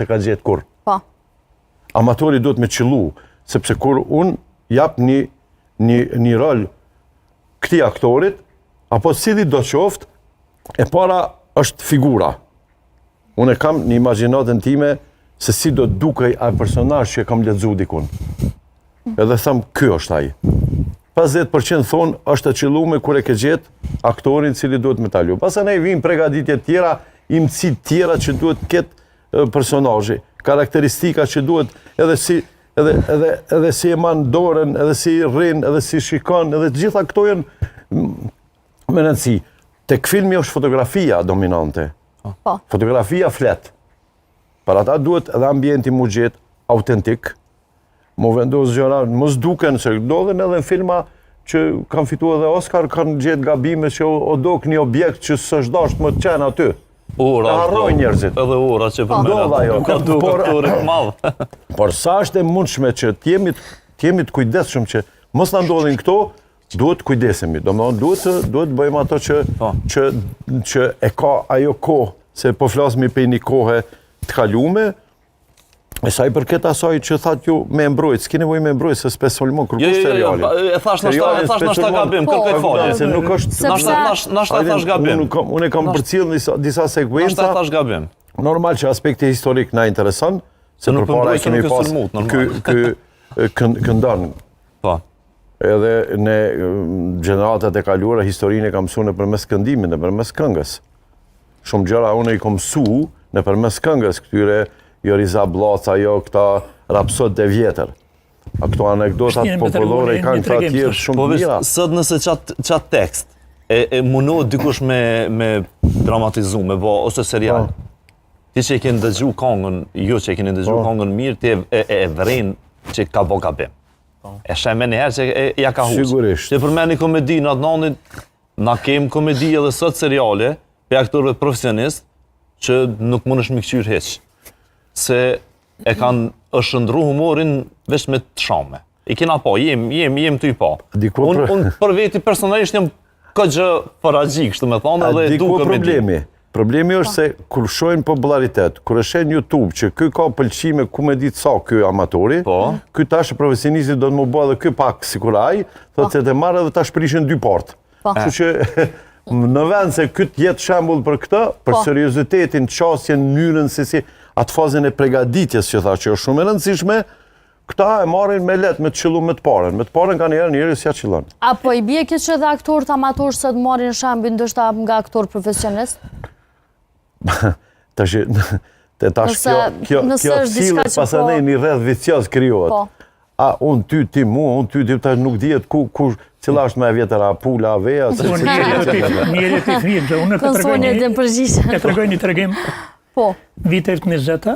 se ka gjetë kur. Po. Amatori duhet me qëllu, sepse kur unë jap një rol këtij aktorit, apo cili do qoftë, e para është figura. Unë e kam një imagjinatën time se si do dukej ai personazh që e kam lexuar dikun. Edhe tham, ky është ai. 50% thonë është e qëlluar kur e ke gjetë aktorin cili duhet me ta luajë. Pastaj vijnë përgatitje tjera, imësi tjera që duhet ketë personazhi, karakteristika që duhet edhe si e man dorën, edhe si rrin, edhe si shikon, edhe të gjitha këto janë me rëndësi. Tek filmi është fotografia dominante. Fotografia flet. Për ata duhet edhe ambienti mu gjetë autentik, mu vendosë gjëra, mos duken, se ndodhen edhe në filma që kanë fituar edhe Oscar, kanë gjetë gabime që o dok një objekt që s'është dashur më të qenë aty. Ura, harrojnë njerëzit. Edhe ura që përmena, nuk ka duke aktorit madhë. Por sa është e mundshme që t'jemi të kujdesshëm që mos na ndodhin këto, duhet kujdesemi. Duhet bëjmë ato që e ka ajo kohë, se po flasmi për një kohë të kalume, e sa i përket asaj që thatë ju me mbrojt, s'ki nevojë me mbrojt, se spesolmon kërkush seriali. E thash nashta gabim, kërkoj falje. Se nuk është... Nashta thash gabim. Unë e kam përcjellë disa sekuenca. Nashta thash gabim. Normal që aspekti historik na intereson, se përpara e kemi pas këndon. Po. Edhe në gjeneratat e kaluara historinë e kam mësuar nëpërmes këndimit, nëpërmes këngës. Shumë gjëra unë i kam mësuar nëpërmes këngës, këtyre Joriza Blaca, këta rapsod e vjetër. A këto anekdotat popullore i kanë këta tjerë shumë mira. Sot nëse qatë tekst e mundohet dikush me dramatizu, me bo, ose serial, ti që e keni dëgju kongën, jo që e keni dëgju kongën mirë, ti e vren që ka bo gabim. E sheme njëherë që ja ka husë. Sigurisht. Që përmeni komedi në atë nanit, na kem komedi edhe sot seriale, për aktorëve profesionist, që nuk mund është mi këqyrë heqë. Se e kanë është shëndru humorin veç me të shame. I kena po, jem të i po. Unë për veti personalisht jam këtë gjë paragjik, shtë me thonë, edhe du komedi. Problemi është se kur shojnë popularitet, kur e shen YouTube që ky ka pëlqime komedi të sa ky amatori, ky tash profesionisti do të më bëjë edhe ky pak sikur ai, thotë se të marrë edhe tash prishin dy portë. Kështu që në vend se ky të jetë shembull për këtë, për seriozitetin, qasjen, mënyrën se si atë fazën e pregaditjes që tha që është shumë e rëndësishme, këta e marrin me letë, me të qëllu me të paren. Me të paren ka njëri si ja qëllon. Apo i bje këtë që edhe aktorët amatorë së të marrin shembull ndoshta nga aktor profesionist? Tash kjo sillet pasandej një rreth vicioz krijohet. A unë ty, ti mua, unë ty, tash nuk dihet cila është më e vjetër, a pula, a veja, se Njëri të fëmijë, unë e të tregoj një tregim. Vitet 20